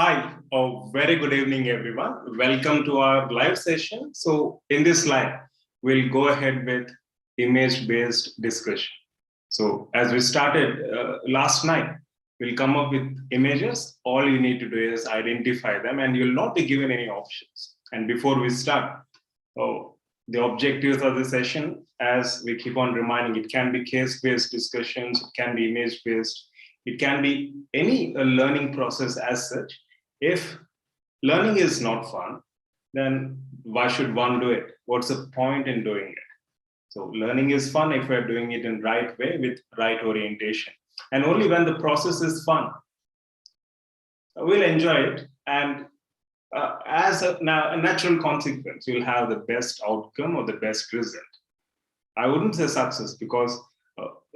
Hi, a very good evening, everyone. Welcome to our live session. So in this live, we'll go ahead with image-based discussion. So as we started last night, we'll come up with images. All you need to do is identify them and you'll not be given any options. And before we start, the objectives of the session, as we keep on reminding, it can be case-based discussions, it can be image-based, it can be any learning process as such. If learning is not fun, then why should one do it? What's the point in doing it? So learning is fun if we're doing it in right way with right orientation. And only when the process is fun, we'll enjoy it. And as a natural consequence, you'll have the best outcome or the best result. I wouldn't say success because,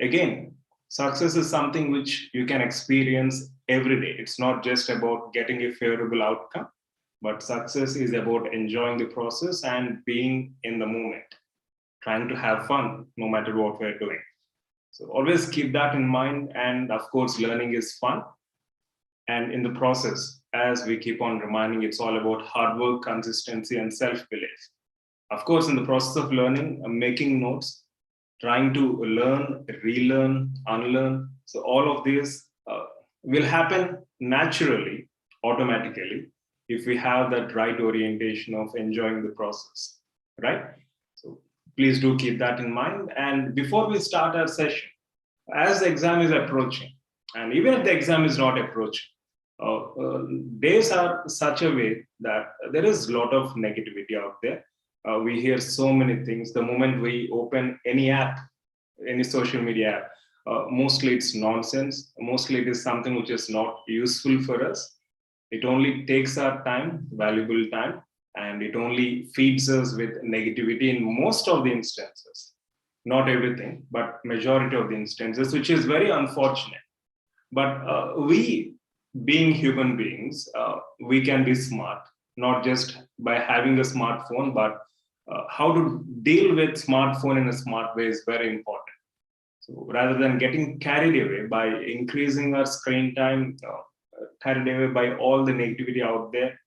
again, success is something which you can experience every day. It's not just about getting a favorable outcome, but success is about enjoying the process and being in the moment, trying to have fun no matter what we're doing. So always keep that in mind. And of course, learning is fun. And in the process, as we keep on reminding, it's all about hard work, consistency, and self-belief. Of course, in the process of learning, making notes, trying to learn, relearn, unlearn. So all of this will happen naturally, automatically, if we have that right orientation of enjoying the process, right? So please do keep that in mind. And before we start our session, as the exam is approaching, and even if the exam is not approaching, days are such a way that there is a lot of negativity out there. We hear so many things. The moment we open any app, any social media app, mostly it's nonsense. Mostly it is something which is not useful for us. It only takes our time, valuable time, and it only feeds us with negativity in most of the instances. Not everything, but majority of the instances, which is very unfortunate. But we, being human beings, we can be smart, not just by having a smartphone, but how to deal with smartphone in a smart way is very important. So rather than getting carried away by increasing our screen time, carried away by all the negativity out there,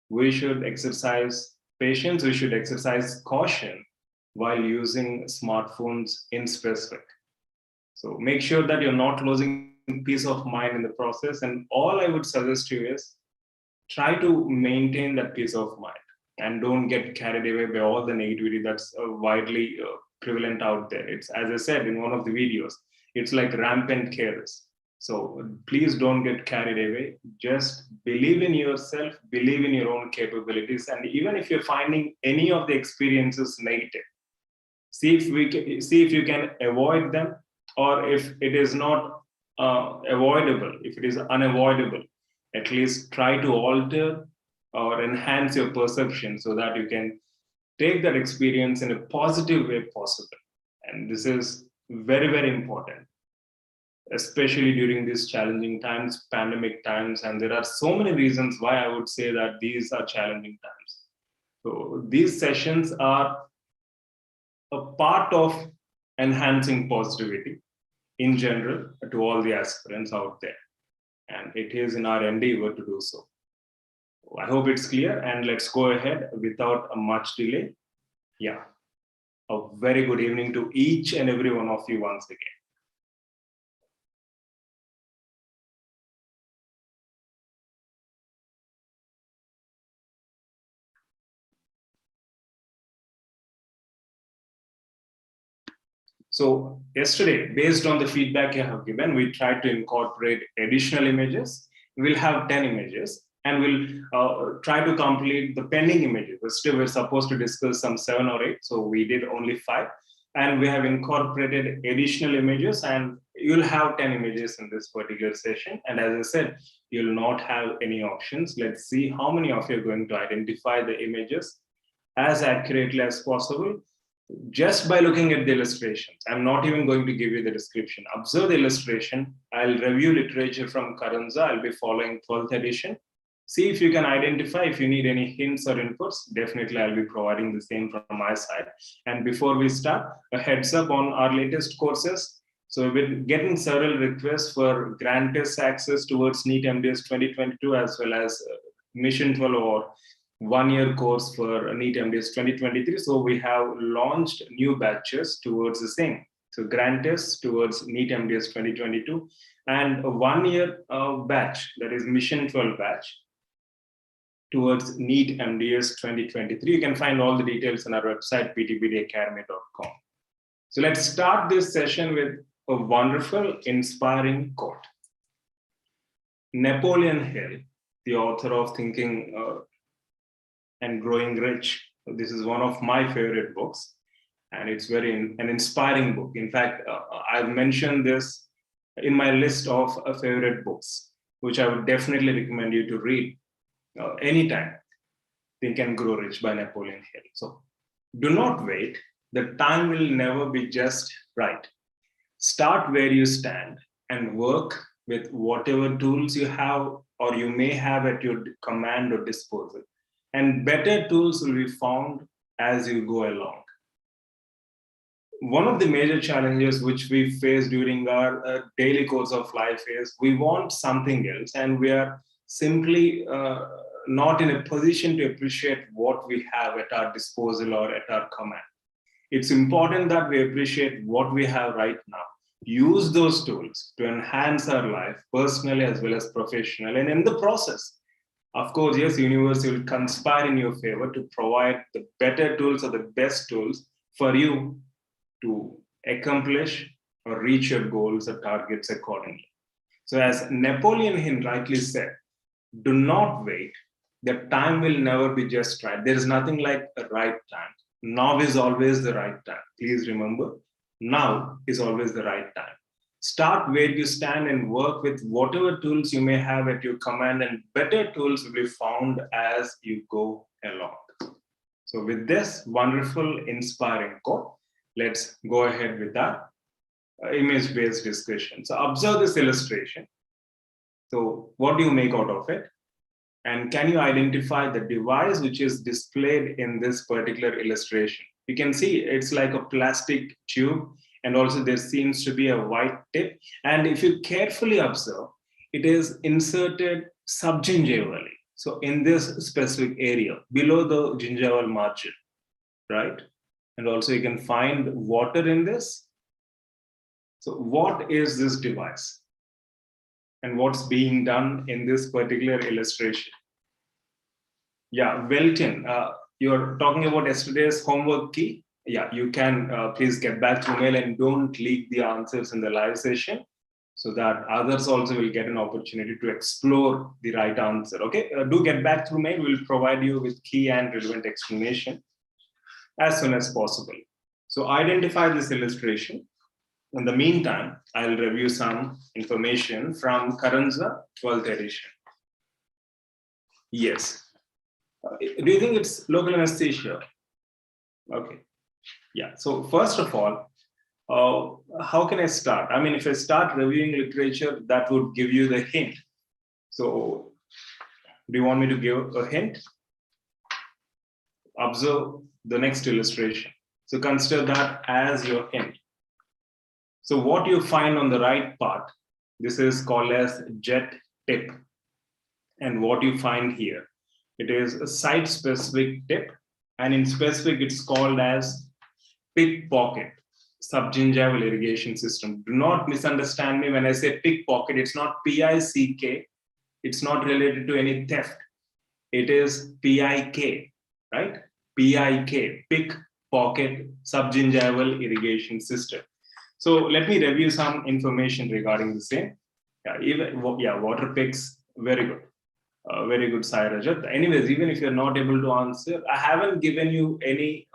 we should exercise patience, we should exercise caution while using smartphones in specific. So make sure that you're not losing peace of mind in the process. And all I would suggest to you is try to maintain that peace of mind and don't get carried away by all the negativity that's widely prevalent out there. It's, as I said in one of the videos, it's like rampant chaos. So please don't get carried away. Just believe in yourself, believe in your own capabilities. And even if you're finding any of the experiences negative, see if you can avoid them, or if it is not avoidable, if it is unavoidable, at least try to alter or enhance your perception so that you can take that experience in a positive way possible. And this is very, very important, especially during these challenging times, pandemic times. And there are so many reasons why I would say that these are challenging times. So these sessions are a part of enhancing positivity in general to all the aspirants out there. And it is in our endeavor to do so. I hope it's clear, and let's go ahead without much delay. Yeah, a very good evening to each and every one of you once again. So yesterday, based on the feedback you have given, we tried to incorporate additional images. We'll have 10 images, and we'll try to complete the pending images. Still, we're supposed to discuss some 7 or 8, so we did only 5. And we have incorporated additional images, and you'll have 10 images in this particular session. And as I said, you'll not have any options. Let's see how many of you are going to identify the images as accurately as possible just by looking at the illustrations. I'm not even going to give you the description. Observe the illustration. I'll review literature from Karanza. I'll be following 12th edition. See if you can identify. If you need any hints or inputs, definitely I'll be providing the same from my side. And before we start, a heads up on our latest courses. So we've been getting several requests for grant test access towards NEET MDS 2022, as well as Mission 12 or 1-year course for NEET MDS 2023. So we have launched new batches towards the same. So grant tests towards NEET MDS 2022 and a 1-year batch, that is Mission 12 batch, towards NEET MDS 2023. You can find all the details on our website, ptbdacademy.com. So let's start this session with a wonderful, inspiring quote. Napoleon Hill, the author of Thinking and Growing Rich. This is one of my favorite books, and it's an inspiring book. In fact, I've mentioned this in my list of favorite books, which I would definitely recommend you to read anytime. Think and Grow Rich by Napoleon Hill. So do not wait. The time will never be just right. Start where you stand and work with whatever tools you have or you may have at your command or disposal. And better tools will be found as you go along. One of the major challenges which we face during our daily course of life is we want something else, and we are simply not in a position to appreciate what we have at our disposal or at our command. It's important that we appreciate what we have right now. Use those tools to enhance our life, personally as well as professionally. And in the process, of course, yes, universe will conspire in your favor to provide the better tools or the best tools for you to accomplish or reach your goals or targets accordingly. So as Napoleon Hill rightly said, do not wait. The time will never be just right. There is nothing like a right time. Now is always the right time. Please remember, now is always the right time. Start where you stand and work with whatever tools you may have at your command, and better tools will be found as you go along. So with this wonderful, inspiring quote, let's go ahead with our image-based discussion. So observe this illustration. So what do you make out of it? And can you identify the device which is displayed in this particular illustration? You can see it's like a plastic tube, and also there seems to be a white tip. And if you carefully observe, it is inserted subgingivally. So in this specific area, below the gingival margin, right? And also you can find water in this. So what is this device? And what's being done in this particular illustration? Yeah, Welton, you're talking about yesterday's homework key. Yeah, you can please get back to mail and don't leak the answers in the live session so that others also will get an opportunity to explore the right answer. Okay, do get back through mail. We'll provide you with key and relevant explanation as soon as possible. So identify this illustration. In the meantime, I'll review some information from Karanza 12th edition. Yes. Do you think it's local anesthesia? Okay. Yeah. So first of all, how can I start? I mean, if I start reviewing literature, that would give you the hint. So do you want me to give a hint? Observe the next illustration. So consider that as your hint. So what you find on the right part, this is called as jet tip. And what you find here, it is a site-specific tip. And in specific, it's called as pickpocket, subgingival irrigation system. Do not misunderstand me when I say pickpocket. It's not P-I-C-K. It's not related to any theft. It is P-I-K, right? P-I-K, pickpocket, subgingival irrigation system. So let me review some information regarding the same. Water picks, very good. Very good, Sai Rajat. Anyways, even if you're not able to answer, I haven't given you any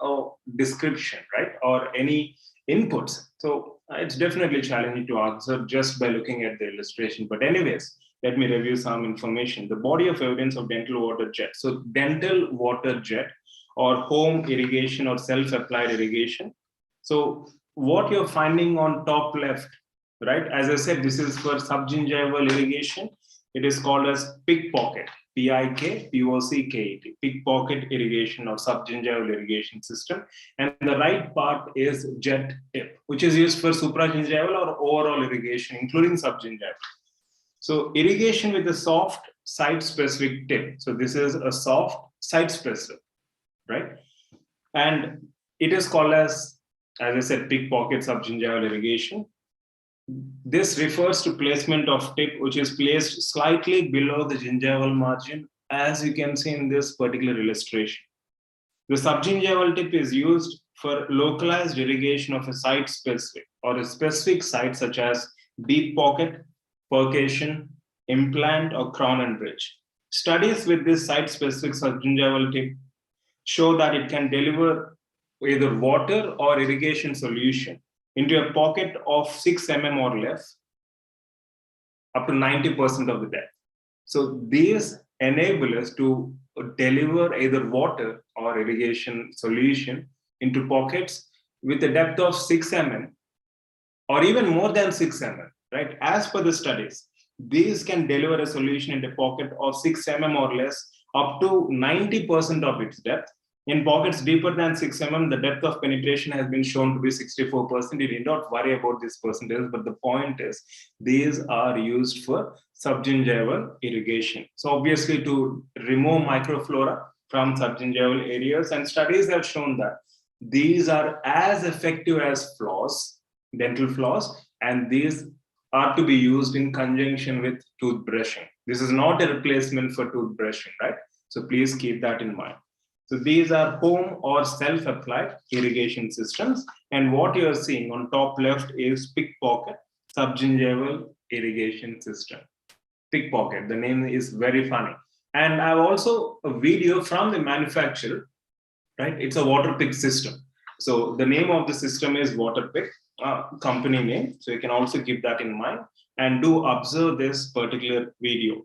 description, right? Or any inputs. So it's definitely challenging to answer just by looking at the illustration. But anyways, let me review some information. The body of evidence of dental water jet. So dental water jet or home irrigation or self-applied irrigation. So what you're finding on top left, right? As I said, this is for subgingival irrigation. It is called as pickpocket. PIK, POCKET, pickpocket irrigation or subgingival irrigation system. And the right part is jet tip, which is used for supragingival or overall irrigation, including subgingival. So irrigation with a soft site-specific tip. So this is a soft site-specific, right? And it is called as I said, pickpocket subgingival irrigation. This refers to placement of tip, which is placed slightly below the gingival margin, as you can see in this particular illustration. The subgingival tip is used for localized irrigation of a site-specific or a specific site such as deep pocket, percussion, implant, or crown and bridge. Studies with this site-specific subgingival tip show that it can deliver either water or irrigation solution into a pocket of 6 mm or less, up to 90% of the depth. So these enable us to deliver either water or irrigation solution into pockets with a depth of 6 mm or even more than 6 mm, right? As per the studies, these can deliver a solution in a pocket of 6 mm or less up to 90% of its depth. In pockets deeper than 6 mm, the depth of penetration has been shown to be 64%. You need not worry about this percentage, but the point is these are used for subgingival irrigation. So obviously to remove microflora from subgingival areas, and studies have shown that these are as effective as floss, dental floss, and these are to be used in conjunction with toothbrushing. This is not a replacement for toothbrushing, right? So please keep that in mind. So these are home or self-applied irrigation systems. And what you're seeing on top left is pickpocket subgingival irrigation system. Pickpocket, the name is very funny. And I have also a video from the manufacturer, right? It's a water pick system. So the name of the system is water pick, company name. So you can also keep that in mind and do observe this particular video.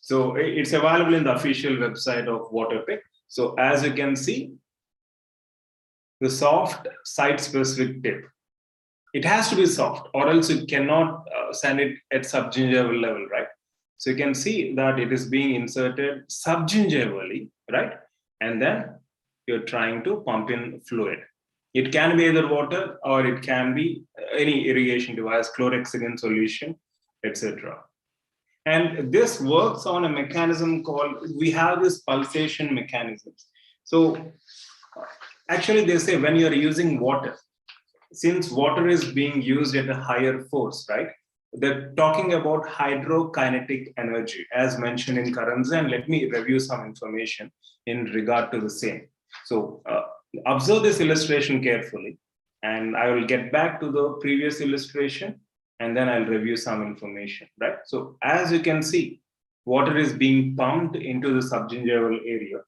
So it's available in the official website of Waterpick. So as you can see, the soft site-specific tip. It has to be soft, or else you cannot send it at subgingival level, right? So you can see that it is being inserted subgingivally, right? And then you're trying to pump in fluid. It can be either water or it can be any irrigation device, chlorhexidine solution, etc. And this works on a mechanism called, we have this pulsation mechanisms. So actually they say when you're using water, since water is being used at a higher force, right? They're talking about hydrokinetic energy as mentioned in Karanza, and let me review some information in regard to the same. So observe this illustration carefully, and I will get back to the previous illustration and then I'll review some information, right? So as you can see, water is being pumped into the subgingival area.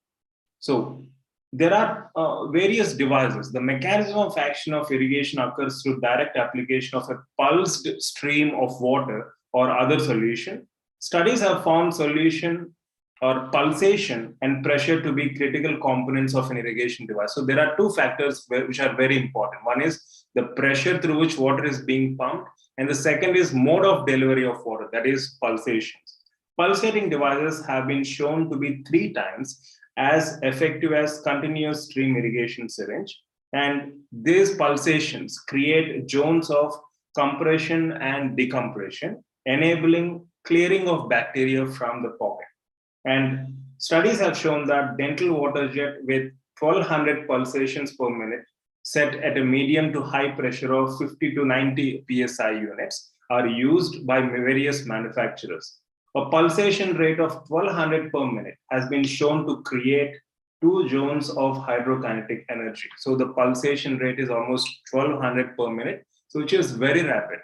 So there are various devices. The mechanism of action of irrigation occurs through direct application of a pulsed stream of water or other solution. Studies have found solution or pulsation and pressure to be critical components of an irrigation device. So there are two factors which are very important. One is the pressure through which water is being pumped, and the second is mode of delivery of water, that is pulsations. Pulsating devices have been shown to be 3 times as effective as continuous stream irrigation syringe. And these pulsations create zones of compression and decompression, enabling clearing of bacteria from the pocket. And studies have shown that dental water jet with 1200 pulsations per minute set at a medium to high pressure of 50 to 90 psi units are used by various manufacturers. A pulsation rate of 1200 per minute has been shown to create 2 joules of hydrokinetic energy. So the pulsation rate is almost 1200 per minute, so which is very rapid,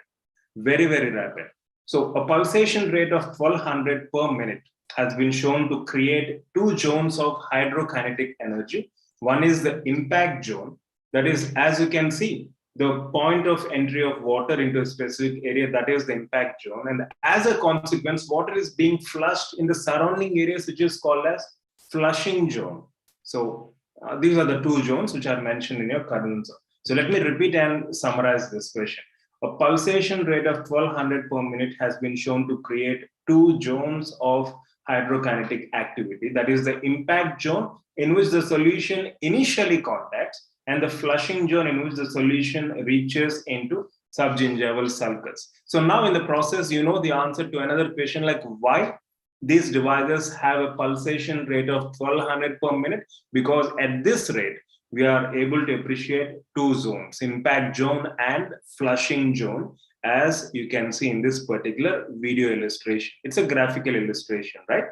very, very rapid. So a pulsation rate of 1200 per minute has been shown to create 2 zones of hydrokinetic energy. One is the impact zone, that is, as you can see, the point of entry of water into a specific area, that is the impact zone. And as a consequence, water is being flushed in the surrounding areas, which is called as flushing zone. So these are the 2 zones which are mentioned in your current zone. So let me repeat and summarize this question. A pulsation rate of 1200 per minute has been shown to create 2 zones of hydrokinetic activity. That is the impact zone in which the solution initially contacts and the flushing zone in which the solution reaches into subgingival sulcus. So now in the process, you know the answer to another question like why these devices have a pulsation rate of 1200 per minute, because at this rate, we are able to appreciate 2 zones, impact zone and flushing zone, as you can see in this particular video illustration. It's a graphical illustration, right?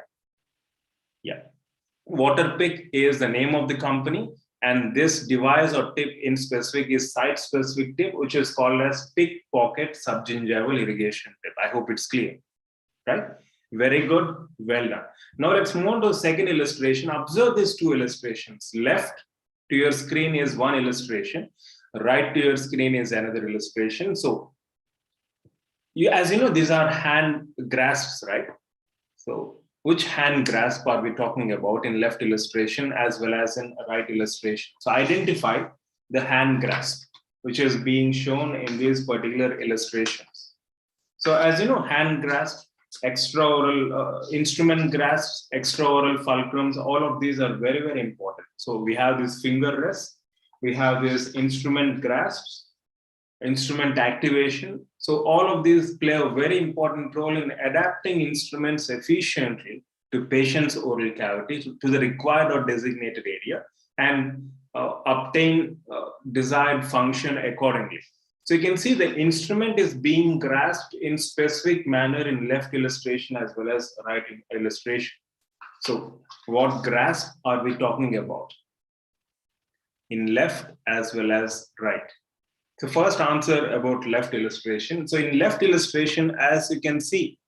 Yeah. Waterpick is the name of the company, and this device or tip in specific is site-specific tip, which is called as pickpocket subgingival irrigation tip. I hope it's clear, right? Very good, well done. Now let's move on to the second illustration. Observe these 2 illustrations. Left to your screen is one illustration, right to your screen is another illustration. So, as you know, these are hand grasps, right? So, which hand grasp are we talking about in left illustration as well as in right illustration? So, identify the hand grasp, which is being shown in these particular illustrations. So, as you know, hand grasp, extraoral instrument grasps, extraoral fulcrums, all of these are very, very important. So we have this finger rest, we have this instrument grasps, instrument activation. So all of these play a very important role in adapting instruments efficiently to patient's oral cavity, to the required or designated area, and obtain desired function accordingly. So you can see the instrument is being grasped in specific manner in left illustration as well as right illustration. So what grasp are we talking about in left as well as right? So first answer about left illustration. So in left illustration, as you can see,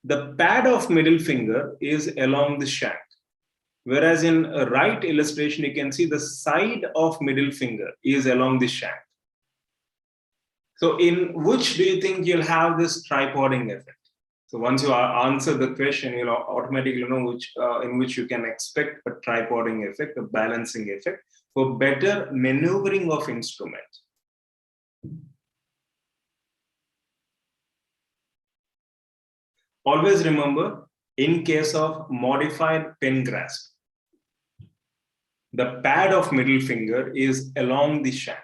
the pad of middle finger is along the shank. Whereas in a right illustration, you can see the side of middle finger is along the shank. So in which do you think you'll have this tripoding effect? So once you answer the question, you'll automatically know which in which you can expect a tripoding effect, a balancing effect for better maneuvering of instrument. Always remember, in case of modified pen grasp, the pad of middle finger is along the shank.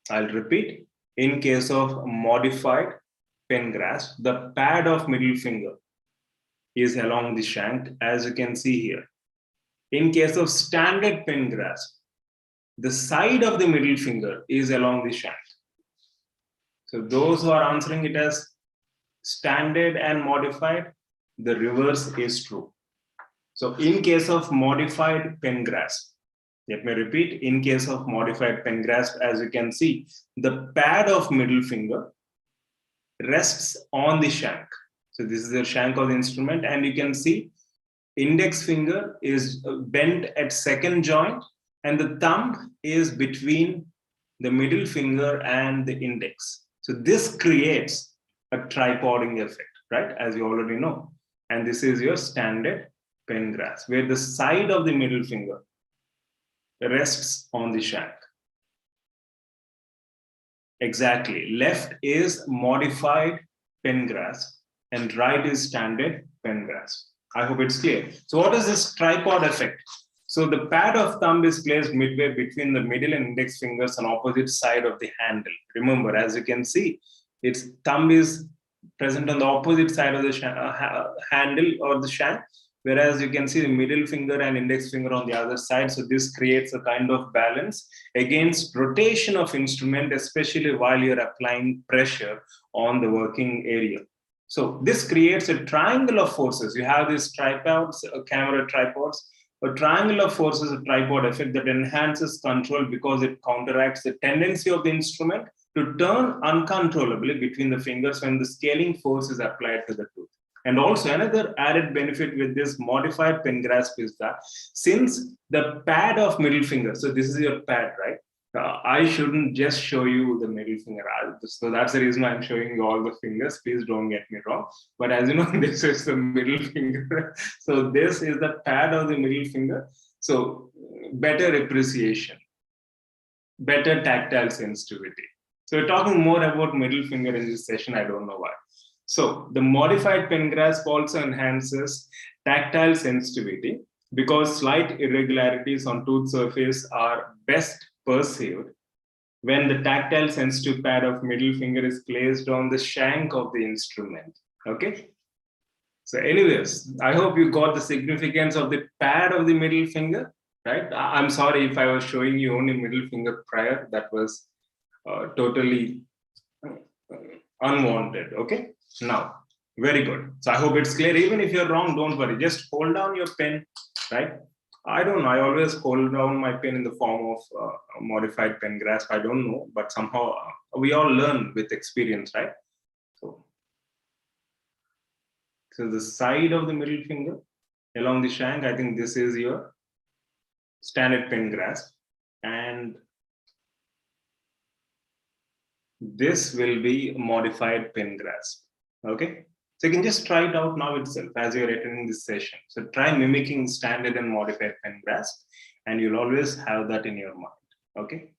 I'll repeat. In case of modified pen grasp, the pad of middle finger is along the shank, as you can see here. In case of standard pen grasp, the side of the middle finger is along the shank. So those who are answering it as standard and modified, the reverse is true. So in case of modified pen grasp, let me repeat, in case of modified pen grasp, as you can see, the pad of middle finger rests on the shank. So this is the shank of the instrument, and you can see index finger is bent at second joint, and the thumb is between the middle finger and the index. So this creates a tripoding effect, right? As you already know. And this is your standard pen grasp, where the side of the middle finger rests on the shank. Exactly. Left is modified pen grasp and right is standard pen grasp. I hope it's clear. So what is this tripod effect? So the pad of thumb is placed midway between the middle and index fingers on opposite side of the handle. Remember, as you can see, its thumb is present on the opposite side of the handle or the shank, whereas you can see the middle finger and index finger on the other side. So this creates a kind of balance against rotation of instrument, especially while you're applying pressure on the working area. So this creates a triangle of forces. You have these tripods, camera tripods, a triangle of forces, a tripod effect that enhances control because it counteracts the tendency of the instrument to turn uncontrollably between the fingers when the scaling force is applied to the tooth. And also another added benefit with this modified pen grasp is that since the pad of middle finger, so this is your pad, right? I shouldn't just show you the middle finger. So that's the reason I'm showing you all the fingers. Please don't get me wrong. But as you know, this is the middle finger. So this is the pad of the middle finger. So better appreciation, better tactile sensitivity. So we're talking more about middle finger in this session. I don't know why. So the modified pen grasp also enhances tactile sensitivity because slight irregularities on tooth surface are best perceived when the tactile sensitive pad of middle finger is placed on the shank of the instrument. Okay. So anyways, I hope you got the significance of the pad of the middle finger, right? I'm sorry if I was showing you only middle finger prior. That was totally unwanted. Okay. Now, very good. So I hope it's clear. Even if you're wrong, don't worry. Just hold down your pen, right? I don't know. I always hold down my pen in the form of a modified pen grasp. I don't know, but somehow we all learn with experience, right? So the side of the middle finger along the shank, I think this is your standard pen grasp. And this will be modified pen grasp. Okay. So you can just try it out now itself as you're attending this session. So try mimicking standard and modified pen grasp, and you'll always have that in your mind. Okay.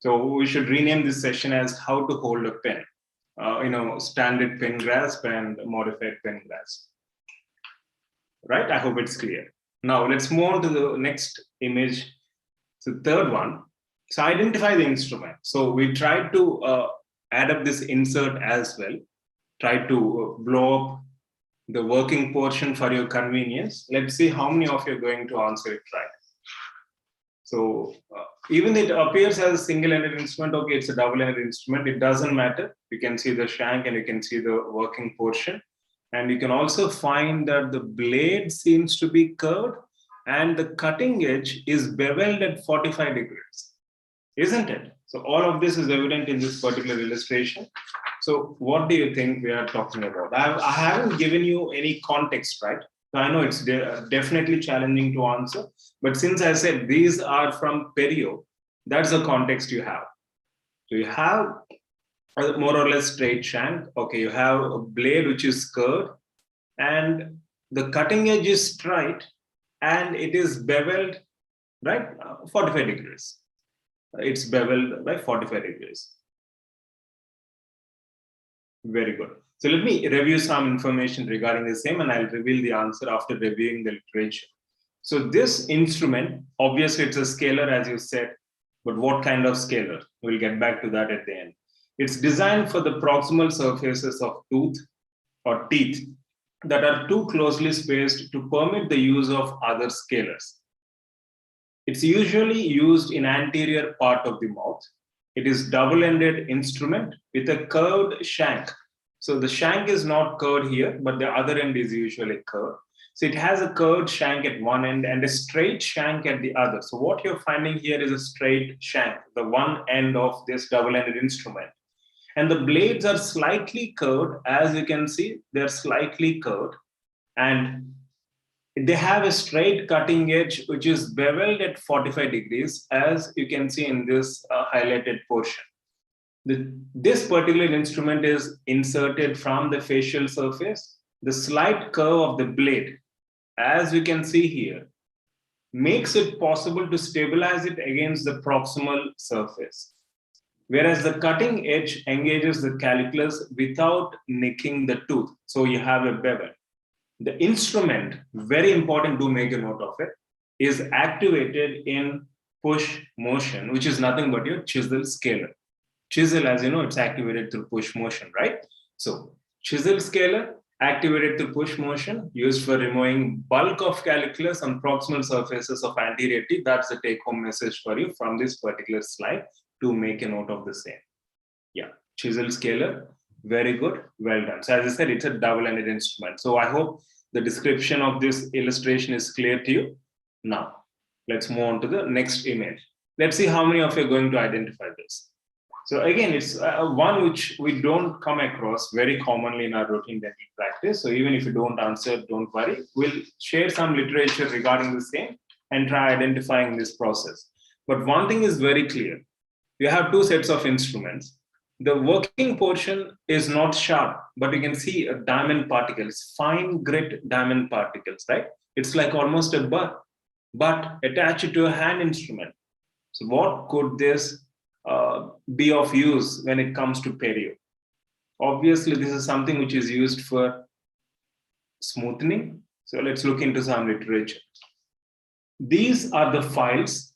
So we should rename this session as how to hold a pen. Standard pen grasp and modified pen grasp. Right? I hope it's clear. Now let's move on to the next image. So third one. So identify the instrument. So we tried to add up this insert as well. Try to blow up the working portion for your convenience. Let's see how many of you are going to answer it right. So even it appears as a single-ended instrument, okay, it's a double-ended instrument. It doesn't matter. You can see the shank and you can see the working portion. And you can also find that the blade seems to be curved and the cutting edge is beveled at 45 degrees, isn't it? So all of this is evident in this particular illustration. So what do you think we are talking about? I haven't given you any context, right? So I know it's definitely challenging to answer, but since I said these are from Perio, that's the context you have. So you have a more or less straight shank. Okay, you have a blade which is curved and the cutting edge is straight and it is beveled, right? 45 degrees. It's beveled by 45 degrees. Very good. So let me review some information regarding the same and I'll reveal the answer after reviewing the literature. So this instrument, obviously it's a scaler as you said, but what kind of scaler? We'll get back to that at the end. It's designed for the proximal surfaces of tooth or teeth that are too closely spaced to permit the use of other scalers. It's usually used in anterior part of the mouth. It is double-ended instrument with a curved shank. So the shank is not curved here, but the other end is usually curved. So it has a curved shank at one end and a straight shank at the other. So what you're finding here is a straight shank, the one end of this double-ended instrument. And the blades are slightly curved. As you can see, they're slightly curved. And they have a straight cutting edge, which is beveled at 45 degrees, as you can see in this highlighted portion. This particular instrument is inserted from the facial surface. The slight curve of the blade, as you can see here, makes it possible to stabilize it against the proximal surface. Whereas the cutting edge engages the calculus without nicking the tooth. So you have a bevel. The instrument, very important, do make a note of it, is activated in push motion, which is nothing but your chisel scaler. Chisel, as you know, it's activated through push motion, right? So chisel scaler activated through push motion, used for removing bulk of calculus on proximal surfaces of anterior teeth. That's the take-home message for you from this particular slide. To make a note of the same. Yeah, chisel scaler, very good, well done. So as I said, it's a double-ended instrument. So I hope the description of this illustration is clear to you. Now, let's move on to the next image. Let's see how many of you are going to identify this. So again, it's one which we don't come across very commonly in our routine dental practice. So even if you don't answer, don't worry. We'll share some literature regarding the same and try identifying this process. But one thing is very clear. You have two sets of instruments. The working portion is not sharp, but you can see a diamond particles, fine grit diamond particles, right? It's like almost a burr. but attach it to a hand instrument. So what could this be of use when it comes to perio? Obviously, this is something which is used for smoothing. So let's look into some literature. These are the files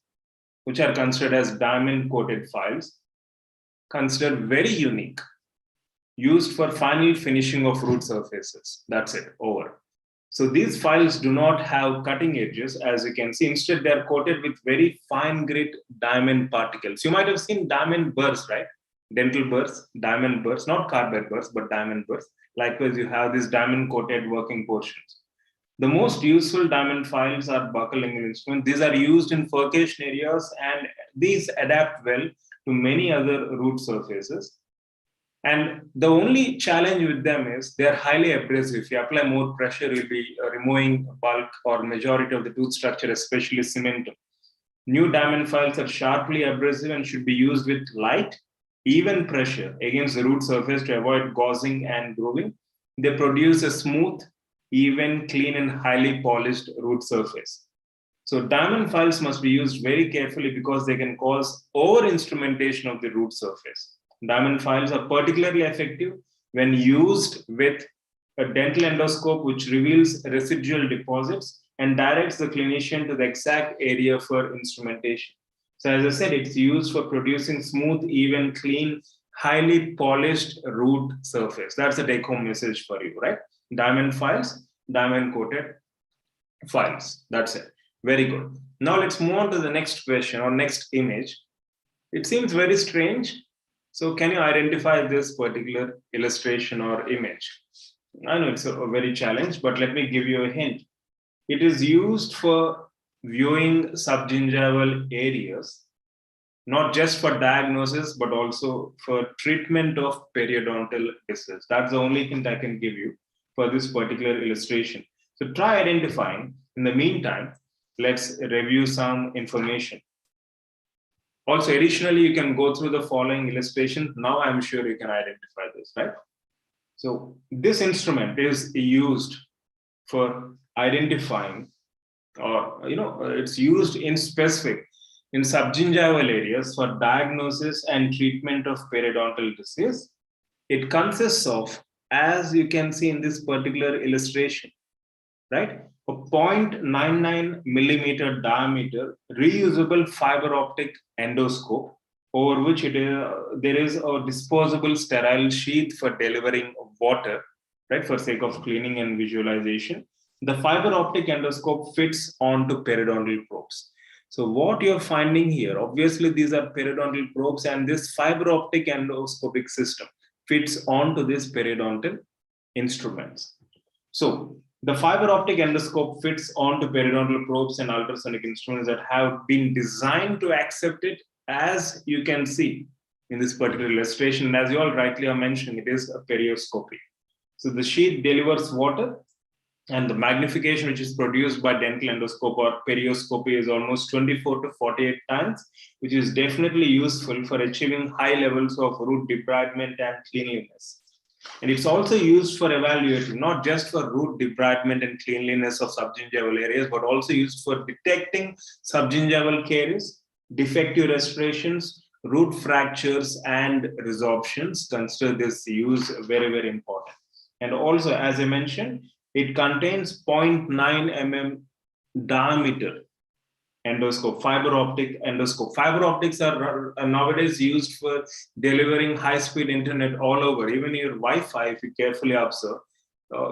which are considered as diamond coated files, considered very unique, used for final finishing of root surfaces. That's it, over. So these files do not have cutting edges, as you can see. Instead, they're coated with very fine grit diamond particles. You might have seen diamond burrs, right? Dental burrs, diamond burrs, not carbide burrs, but diamond burrs. Likewise, you have these diamond coated working portions. The most useful diamond files are buckling instruments. These are used in furcation areas, and these adapt well to many other root surfaces. And the only challenge with them is they're highly abrasive. If you apply more pressure, you'll be removing bulk or majority of the tooth structure, especially cementum. New diamond files are sharply abrasive and should be used with light, even pressure against the root surface to avoid gouging and grooving. They produce a smooth, even, clean, and highly polished root surface. So diamond files must be used very carefully because they can cause over-instrumentation of the root surface. Diamond files are particularly effective when used with a dental endoscope, which reveals residual deposits and directs the clinician to the exact area for instrumentation. So as I said, it's used for producing smooth, even, clean, highly polished root surface. That's the take-home message for you, right? Diamond files, diamond coated files. That's it. Very good. Now let's move on to the next question or next image. It seems very strange. So can you identify this particular illustration or image? I know it's a very challenge, but let me give you a hint. It is used for viewing subgingival areas, not just for diagnosis, but also for treatment of periodontal disease. That's the only hint I can give you for this particular illustration. So try identifying. In the meantime, let's review some information. Also, additionally, you can go through the following illustrations. Now I'm sure you can identify this, right? So this instrument is used for identifying, or it's used in specific in subgingival areas for diagnosis and treatment of periodontal disease. It consists of, as you can see in this particular illustration, right, a 0.99 millimeter diameter reusable fiber optic endoscope, over which there is a disposable sterile sheath for delivering water, right, for sake of cleaning and visualization. The fiber optic endoscope fits onto periodontal probes. So what you're finding here, obviously these are periodontal probes, and this fiber optic endoscopic system fits onto these periodontal instruments. So the fiber optic endoscope fits onto periodontal probes and ultrasonic instruments that have been designed to accept it, as you can see in this particular illustration. And as you all rightly are mentioning, it is a perioscopy. So the sheath delivers water, and the magnification which is produced by dental endoscope or perioscopy is almost 24 to 48 times, which is definitely useful for achieving high levels of root debridement and cleanliness. And it's also used for evaluating, not just for root debridement and cleanliness of subgingival areas, but also used for detecting subgingival caries, defective restorations, root fractures, and resorptions. Consider this use very, very important. And also, as I mentioned, it contains 0.9 mm diameter endoscope, fiber optic endoscope. Fiber optics are nowadays used for delivering high-speed internet all over. Even your Wi-Fi, if you carefully observe,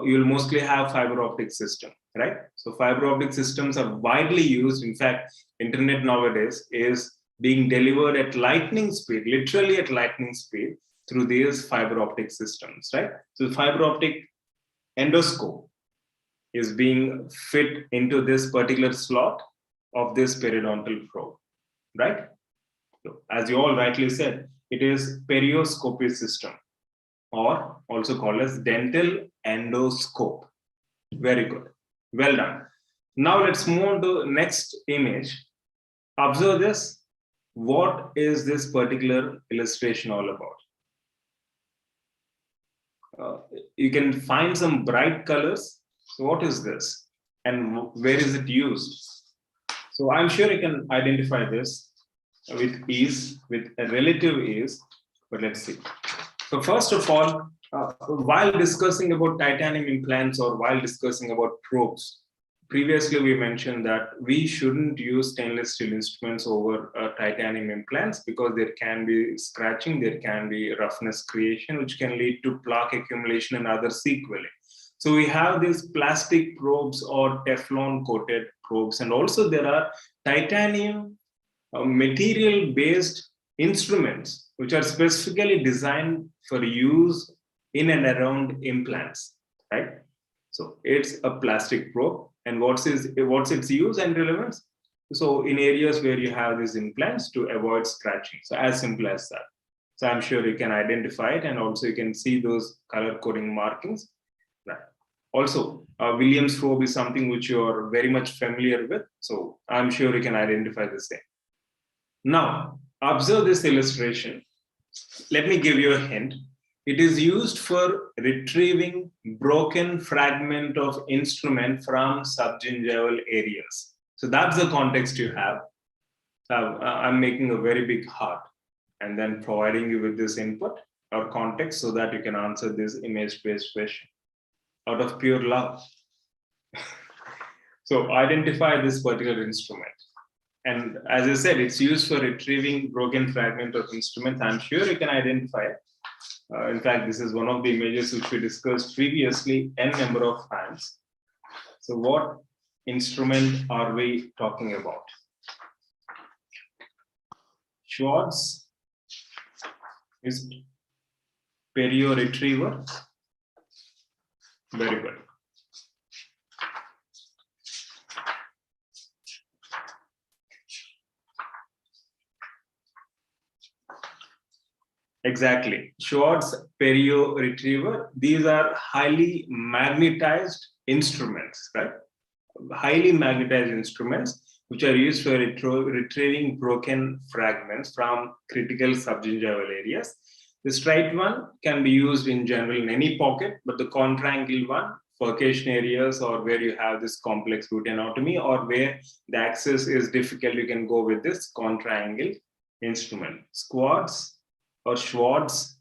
you'll mostly have fiber optic system, right? So fiber optic systems are widely used. In fact, internet nowadays is being delivered at lightning speed, literally at lightning speed, through these fiber optic systems, right? So the fiber optic endoscope is being fit into this particular slot of this periodontal probe, right? So, as you all rightly said, it is perioscopy system, or also called as dental endoscope. Very good. Well done. Now let's move on to the next image. Observe this. What is this particular illustration all about? You can find some bright colors. So what is this? And where is it used? So I'm sure you can identify this with ease, with a relative ease, but let's see. So first of all, while discussing about titanium implants or while discussing about probes, previously we mentioned that we shouldn't use stainless steel instruments over titanium implants because there can be scratching, there can be roughness creation, which can lead to plaque accumulation and other sequelae. So we have these plastic probes or Teflon coated probes, and also there are titanium material based instruments which are specifically designed for use in and around implants, right? So it's a plastic probe, and what's its use and relevance? So in areas where you have these implants to avoid scratching. So as simple as that. So I'm sure you can identify it, and also you can see those color coding markings. Right. Also, Williams probe is something which you're very much familiar with. So I'm sure you can identify the same. Now, observe this illustration. Let me give you a hint. It is used for retrieving broken fragment of instrument from subgingival areas. So that's the context you have. I'm making a very big heart and then providing you with this input or context so that you can answer this image-based question out of pure love. So identify this particular instrument. And as I said, it's used for retrieving broken fragment of instruments. I'm sure you can identify it. In fact, this is one of the images which we discussed previously n number of times. So what instrument are we talking about? Schwartz is perio retriever. Very good. Exactly. Schwartz perio retriever. These are highly magnetized instruments, right? Highly magnetized instruments which are used for retrieving broken fragments from critical subgingival areas. The straight one can be used in general in any pocket, but the contrangle one, furcation areas or where you have this complex root anatomy or where the access is difficult, you can go with this contrangle instrument. Squats or Schwartz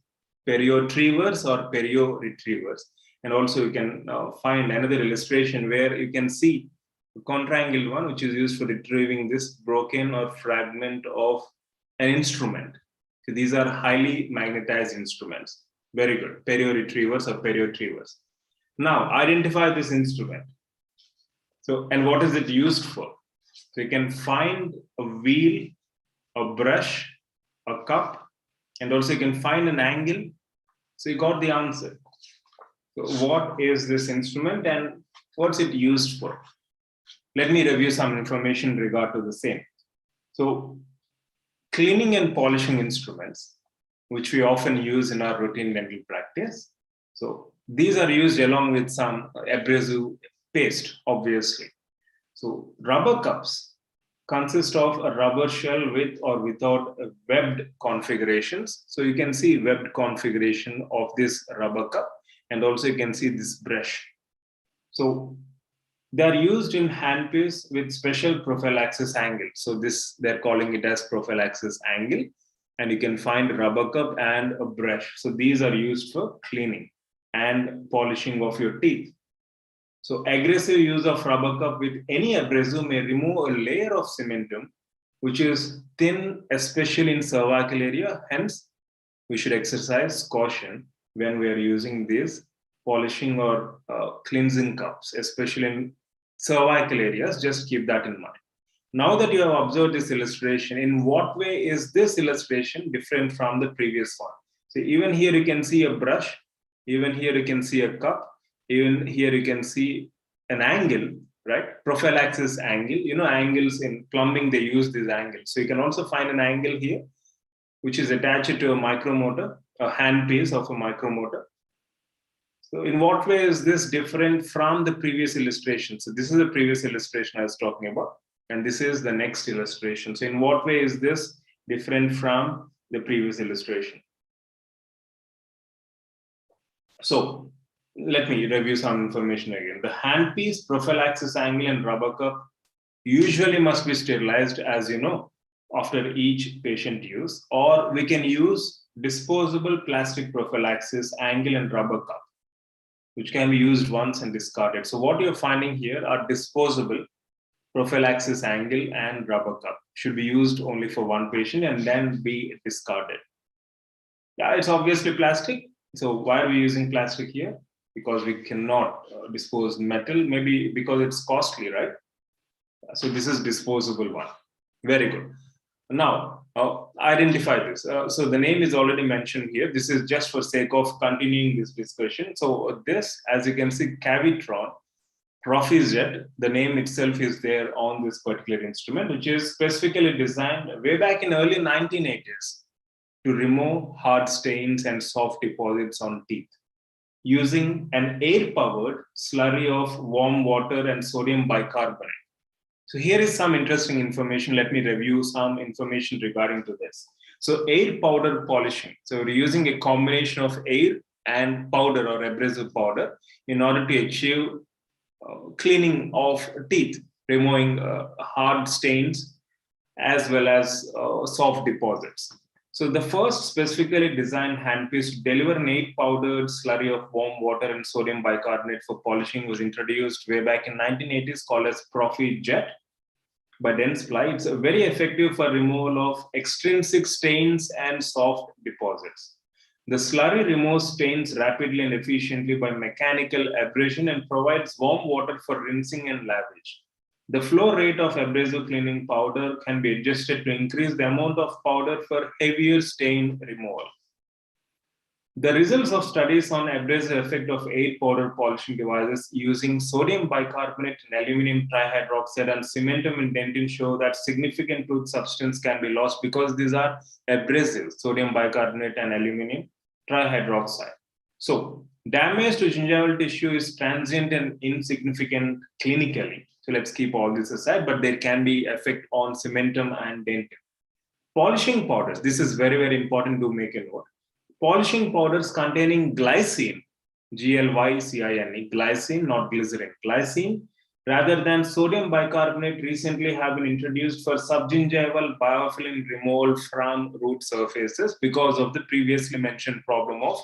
perioretrievers or perio retrievers. And also you can find another illustration where you can see the contrangle one, which is used for retrieving this broken or fragment of an instrument. So these are highly magnetized instruments. Very good. Perio retrievers or perioretrievers. Now identify this instrument. So, and what is it used for? So you can find a wheel, a brush, a cup, and also you can find an angle. So you got the answer. So what is this instrument and what's it used for? Let me review some information in regard to the same. So cleaning and polishing instruments, which we often use in our routine dental practice. So these are used along with some abrasive paste, obviously. So rubber cups consist of a rubber shell with or without webbed configurations. So you can see webbed configuration of this rubber cup, and also you can see this brush. So they're used in handpiece with special prophylaxis angle. So this, they're calling it as prophylaxis angle, and you can find a rubber cup and a brush. So these are used for cleaning and polishing of your teeth. So aggressive use of rubber cup with any abrasive may remove a layer of cementum, which is thin, especially in cervical area. Hence, we should exercise caution when we are using these polishing or cleansing cups, especially in cervical areas. Just keep that in mind. Now that you have observed this illustration, in what way is this illustration different from the previous one? So even here you can see a brush, even here you can see a cup, even here you can see an angle, right? Prophylaxis angle. You know, angles in plumbing, they use this angle. So you can also find an angle here, which is attached to a micromotor, a handpiece of a micromotor. So in what way is this different from the previous illustration? So this is the previous illustration I was talking about, and this is the next illustration. So in what way is this different from the previous illustration? So let me review some information again. The handpiece, prophylaxis angle, and rubber cup usually must be sterilized, as you know, after each patient use, or we can use disposable plastic prophylaxis angle and rubber cup, which can be used once and discarded. So what you're finding here are disposable prophylaxis angle and rubber cup should be used only for one patient and then be discarded. Yeah, it's obviously plastic. So why are we using plastic here? Because we cannot dispose metal, maybe because it's costly, right? So this is disposable one. Very good. Now, identify this. So the name is already mentioned here. This is just for sake of continuing this discussion. So this, as you can see, Cavitron, prophy-jet, the name itself is there on this particular instrument, which is specifically designed way back in early 1980s to remove hard stains and soft deposits on teeth using an air-powered slurry of warm water and sodium bicarbonate. So here is some interesting information. Let me review some information regarding to this. So air powder polishing. So we're using a combination of air and powder or abrasive powder in order to achieve cleaning of teeth, removing hard stains as well as soft deposits. So the first specifically designed handpiece to deliver an air-powdered slurry of warm water and sodium bicarbonate for polishing was introduced way back in 1980s, called as prophy-jet by Dentsply. It's very effective for removal of extrinsic stains and soft deposits. The slurry removes stains rapidly and efficiently by mechanical abrasion and provides warm water for rinsing and lavage. The flow rate of abrasive cleaning powder can be adjusted to increase the amount of powder for heavier stain removal. The results of studies on abrasive effect of air powder polishing devices using sodium bicarbonate and aluminum trihydroxide and cementum in dentin show that significant tooth substance can be lost because these are abrasive, sodium bicarbonate and aluminum trihydroxide. So damage to gingival tissue is transient and insignificant clinically. So let's keep all this aside, but there can be effect on cementum and dentin. Polishing powders, this is very, very important to make a note. Polishing powders containing glycine, Glycine, glycine, not glycerin, glycine, rather than sodium bicarbonate recently have been introduced for subgingival biofilm removal from root surfaces because of the previously mentioned problem of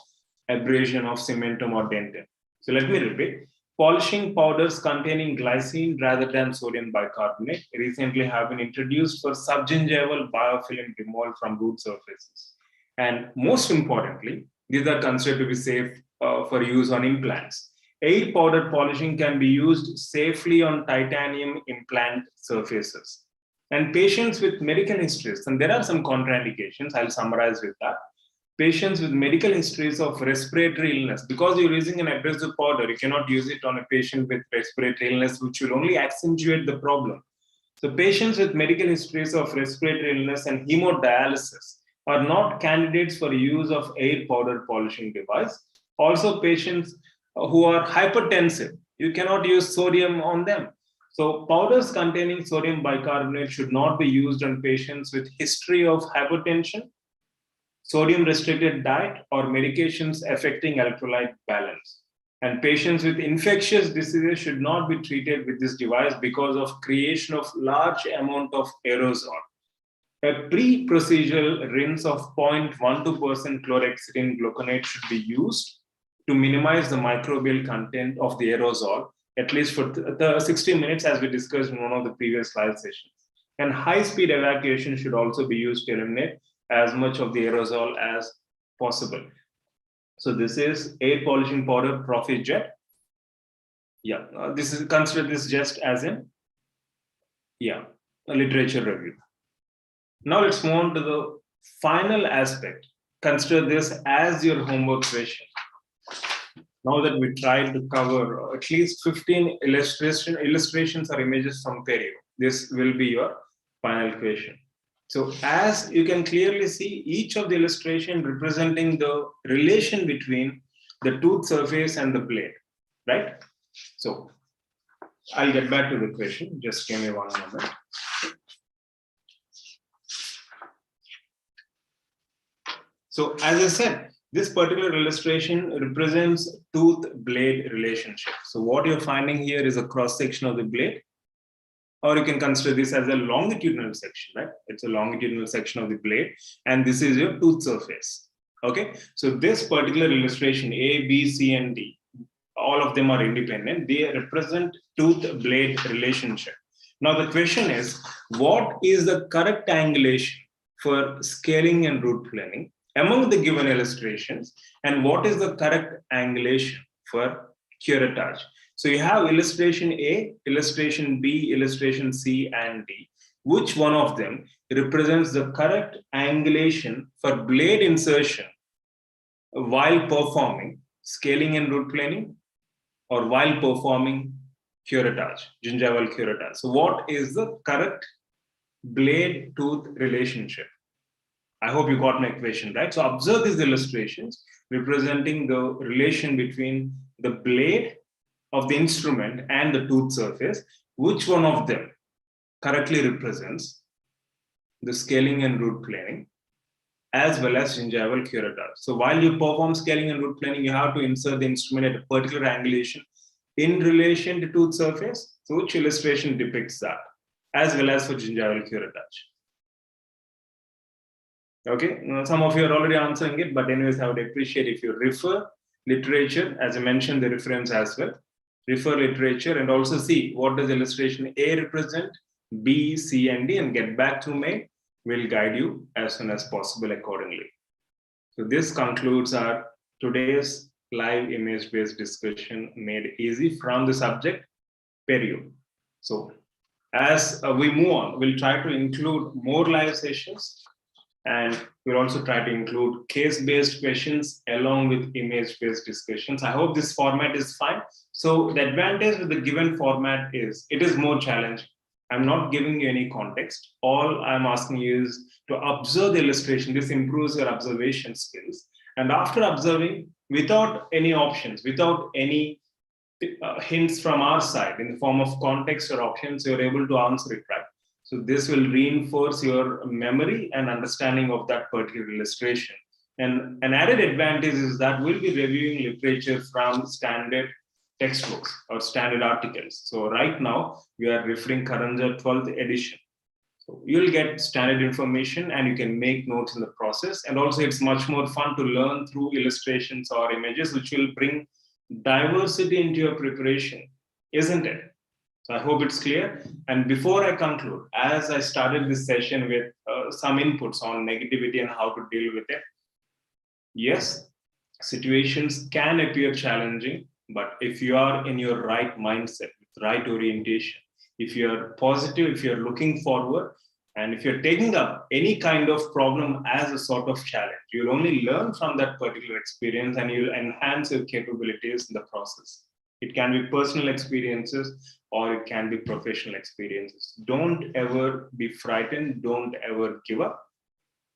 abrasion of cementum or dentin. So let me repeat. Polishing powders containing glycine rather than sodium bicarbonate recently have been introduced for subgingival biofilm removal from root surfaces. And most importantly, these are considered to be safe for use on implants. Air powder polishing can be used safely on titanium implant surfaces. And patients with medical histories, and there are some contraindications, I'll summarize with that. Patients with medical histories of respiratory illness, because you're using an abrasive powder, you cannot use it on a patient with respiratory illness, which will only accentuate the problem. So patients with medical histories of respiratory illness and hemodialysis are not candidates for use of air powder polishing device. Also, patients who are hypertensive, you cannot use sodium on them. So powders containing sodium bicarbonate should not be used on patients with history of hypertension, sodium restricted diet, or medications affecting electrolyte balance. And patients with infectious diseases should not be treated with this device because of creation of large amount of aerosol. A pre-procedural rinse of 0.12% chlorhexidine gluconate should be used to minimize the microbial content of the aerosol, at least for the 60 minutes, as we discussed in one of the previous live sessions. And high-speed evacuation should also be used to eliminate as much of the aerosol as possible. So this is air polishing powder prophy-jet. Yeah, this is consider this just as a literature review. Now let's move on to the final aspect. Consider this as your homework question. Now that we tried to cover at least 15 illustrations or images from Perio, this will be your final question. So as you can clearly see, each of the illustration representing the relation between the tooth surface and the blade, right? So I'll get back to the question. Just give me one moment. So as I said, this particular illustration represents tooth-blade relationship. So what you're finding here is a cross-section of the blade. or you can consider this as a longitudinal section, right? It's a longitudinal section of the blade, and this is your tooth surface. Okay, so this particular illustration, A, B, C, and D, all of them are independent. They represent tooth blade relationship. Now the question is, what is the correct angulation for scaling and root planing among the given illustrations, and what is the correct angulation for curettage? So you have illustration A, illustration B, illustration C, and D. Which one of them represents the correct angulation for blade insertion while performing scaling and root planing, or while performing curettage, gingival curettage? So what is the correct blade tooth relationship? I hope you got my question right. So observe these illustrations representing the relation between the blade of the instrument and the tooth surface. Which one of them correctly represents the scaling and root planing as well as gingival curettage? So while you perform scaling and root planing, you have to insert the instrument at a particular angulation in relation to tooth surface. So which illustration depicts that, as well as for gingival curettage? Okay, now, some of you are already answering it, but anyways, I would appreciate if you refer literature, as I mentioned the reference as well. Refer literature and also see what does illustration A represent, B, C, and D, and get back to me. We'll guide you as soon as possible accordingly. So this concludes our today's live image-based discussion made easy from the subject perio. So as we move on, we'll try to include more live sessions, and we'll also try to include case-based questions along with image-based discussions. I hope this format is fine. So the advantage with the given format is it is more challenging. I'm not giving you any context. All I'm asking you is to observe the illustration. This improves your observation skills. And after observing, without any options, without any hints from our side in the form of context or options, you're able to answer it right. So this will reinforce your memory and understanding of that particular illustration. And an added advantage is that we'll be reviewing literature from standard textbooks or standard articles. So right now, we are referring Karanja 12th edition. So you'll get standard information and you can make notes in the process. And also it's much more fun to learn through illustrations or images, which will bring diversity into your preparation, isn't it? So I hope it's clear. And before I conclude, as I started this session with some inputs on negativity and how to deal with it, yes, situations can appear challenging, but if you are in your right mindset, with right orientation, if you're positive, if you're looking forward, and if you're taking up any kind of problem as a sort of challenge, you'll only learn from that particular experience and you'll enhance your capabilities in the process. It can be personal experiences or it can be professional experiences. Don't ever be frightened. Don't ever give up.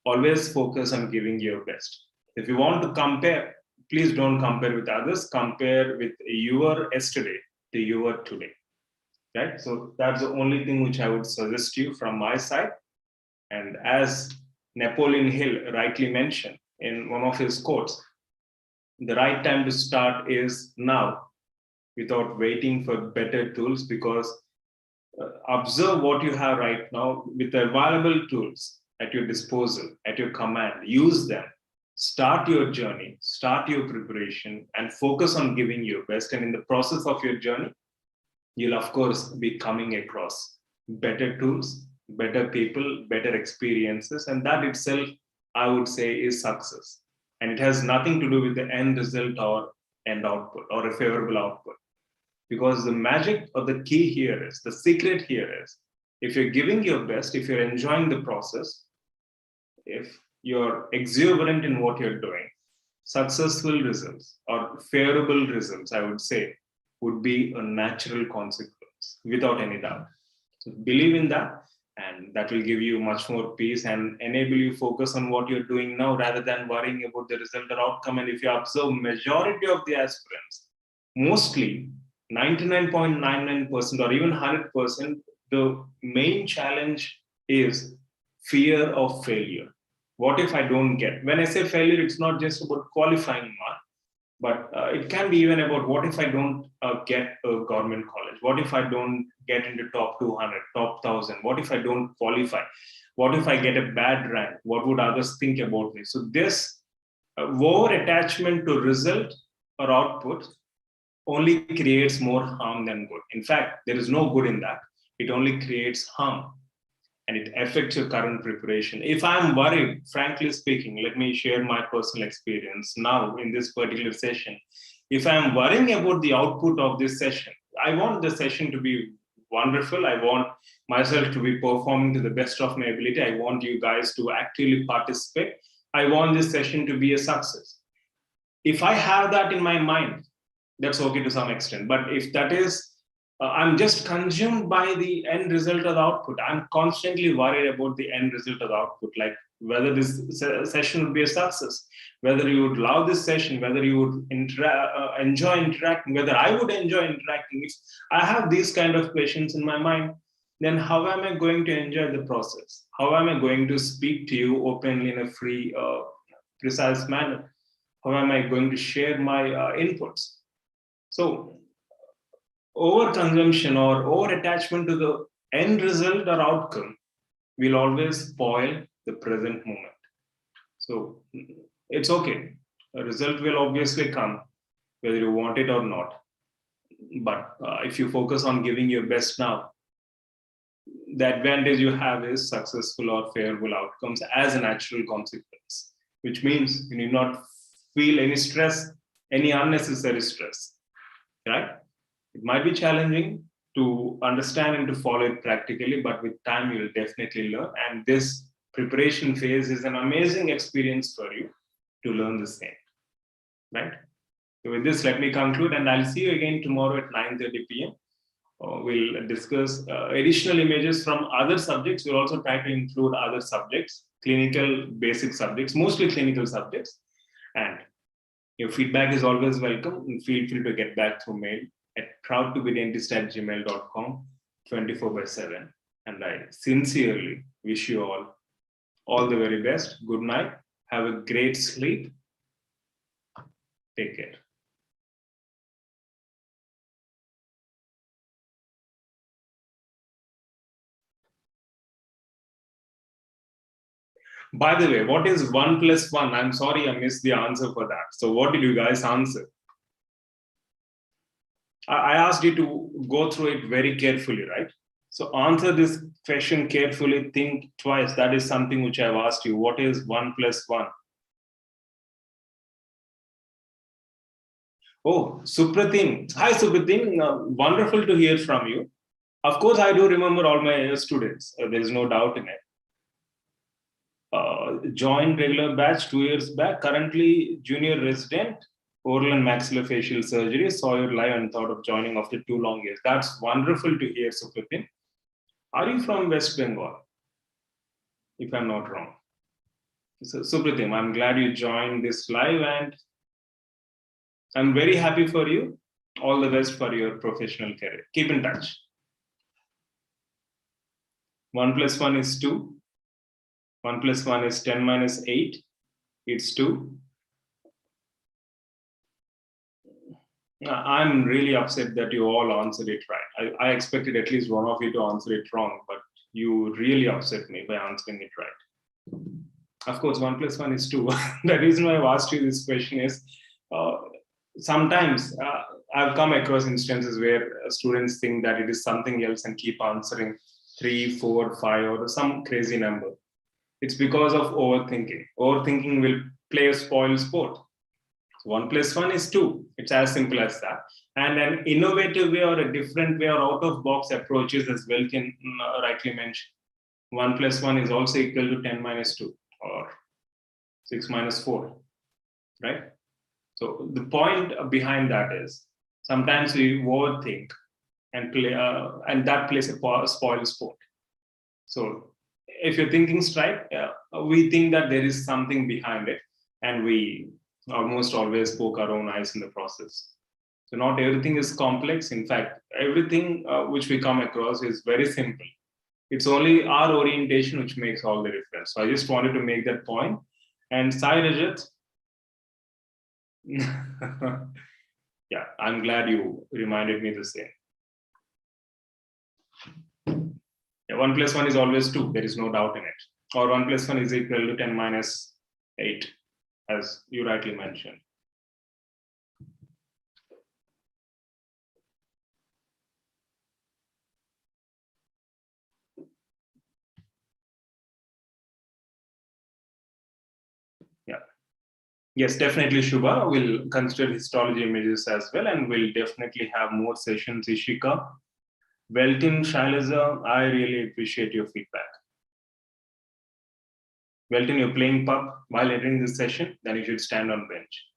Always focus on giving your best. If you want to compare, please don't compare with others. Compare with your yesterday to your today. Right? So that's the only thing which I would suggest you from my side. And as Napoleon Hill rightly mentioned in one of his quotes, the right time to start is now, without waiting for better tools, because observe what you have right now with the available tools at your disposal, at your command. Use them. Start your journey, start your preparation, and focus on giving your best. And in the process of your journey, you'll of course be coming across better tools, better people, better experiences. And that itself, I would say, is success. And it has nothing to do with the end result or end output or a favorable output. Because the magic or the key here is, the secret here is, if you're giving your best, if you're enjoying the process, if you're exuberant in what you're doing, successful results or favorable results, I would say, would be a natural consequence without any doubt. So believe in that, and that will give you much more peace and enable you focus on what you're doing now rather than worrying about the result or outcome. And if you observe majority of the aspirants, mostly 99.99% or even 100%, the main challenge is fear of failure. What if I don't get? When I say failure, it's not just about qualifying mark. But it can be even about what if I don't get a government college? What if I don't get into top 200, top 1000? What if I don't qualify? What if I get a bad rank? What would others think about me? So this over attachment to result or output only creates more harm than good. In fact, there is no good in that. It only creates harm and it affects your current preparation. If I'm worried, frankly speaking, let me share my personal experience now in this particular session. If I'm worrying about the output of this session, I want the session to be wonderful. I want myself to be performing to the best of my ability. I want you guys to actively participate. I want this session to be a success. If I have that in my mind, that's okay to some extent. But if that is, I'm just consumed by the end result of the output. I'm constantly worried about the end result of the output, like whether this session would be a success, whether you would love this session, whether you would enjoy interacting, whether I would enjoy interacting. If I have these kind of questions in my mind, then how am I going to enjoy the process? How am I going to speak to you openly in a free, precise manner? How am I going to share my inputs? So overconsumption or over attachment to the end result or outcome will always spoil the present moment. So it's okay. A result will obviously come, whether you want it or not. But if you focus on giving your best now, the advantage you have is successful or favorable outcomes as a natural consequence, which means you need not feel any stress, any unnecessary stress, right? It might be challenging to understand and to follow it practically, but with time, you'll definitely learn. And this preparation phase is an amazing experience for you to learn the same, right? So with this, let me conclude, and I'll see you again tomorrow at 9:30 p.m. We'll discuss additional images from other subjects. We'll also try to include other subjects, clinical basic subjects, mostly clinical subjects. And your feedback is always welcome. And feel free to get back through mail at proudtobedentist@gmail.com 24/7. And I sincerely wish you all the very best. Good night. Have a great sleep. Take care. By the way, what is 1 + 1? I'm sorry I missed the answer for that. So what did you guys answer? I asked you to go through it very carefully, right? So answer this question carefully, think twice. That is something which I've asked you. What is 1 + 1? Oh, Supratim. Hi, Supratim. Wonderful to hear from you. Of course, I do remember all my students. There is no doubt in it. Joined regular batch 2 years back. Currently, junior resident, oral and maxillofacial surgery. Saw your live and thought of joining after 2 long years. That's wonderful to hear, Supratim. Are you from West Bengal? If I'm not wrong. So, Supratim, I'm glad you joined this live and I'm very happy for you. All the best for your professional career. Keep in touch. 1 + 1 is 2. 1 + 1 is 10 - 8. It's 2. I'm really upset that you all answered it right. I expected at least one of you to answer it wrong, but you really upset me by answering it right. Of course, 1 + 1 is 2. The reason why I've asked you this question is sometimes I've come across instances where students think that it is something else and keep answering 3, 4, 5, or some crazy number. It's because of overthinking. Overthinking will play a spoil sport. 1 + 1 is 2. It's as simple as that. And an innovative way or a different way or out of box approaches, as Welkin rightly mentioned. 1 + 1 is also equal to 10 - 2 or 6 - 4, right? So the point behind that is sometimes we overthink and play, and that plays a spoil sport. So if you're thinking straight, we think that there is something behind it, and we almost always poke our own eyes in the process. So not everything is complex. In fact, everything which we come across is very simple. It's only our orientation which makes all the difference. So I just wanted to make that point. And Sai Rajat, Yeah, I'm glad you reminded me the same. Yeah, 1 plus 1 is always 2. There is no doubt in it. Or 1 plus 1 is equal to 10 minus 8, as you rightly mentioned. Yeah. Yes, definitely, Shubha. We'll consider histology images as well, and we'll definitely have more sessions, Ishika. Weltin, Shailaja, I really appreciate your feedback. Weltin, you're playing pub while entering this session, then you should stand on bench.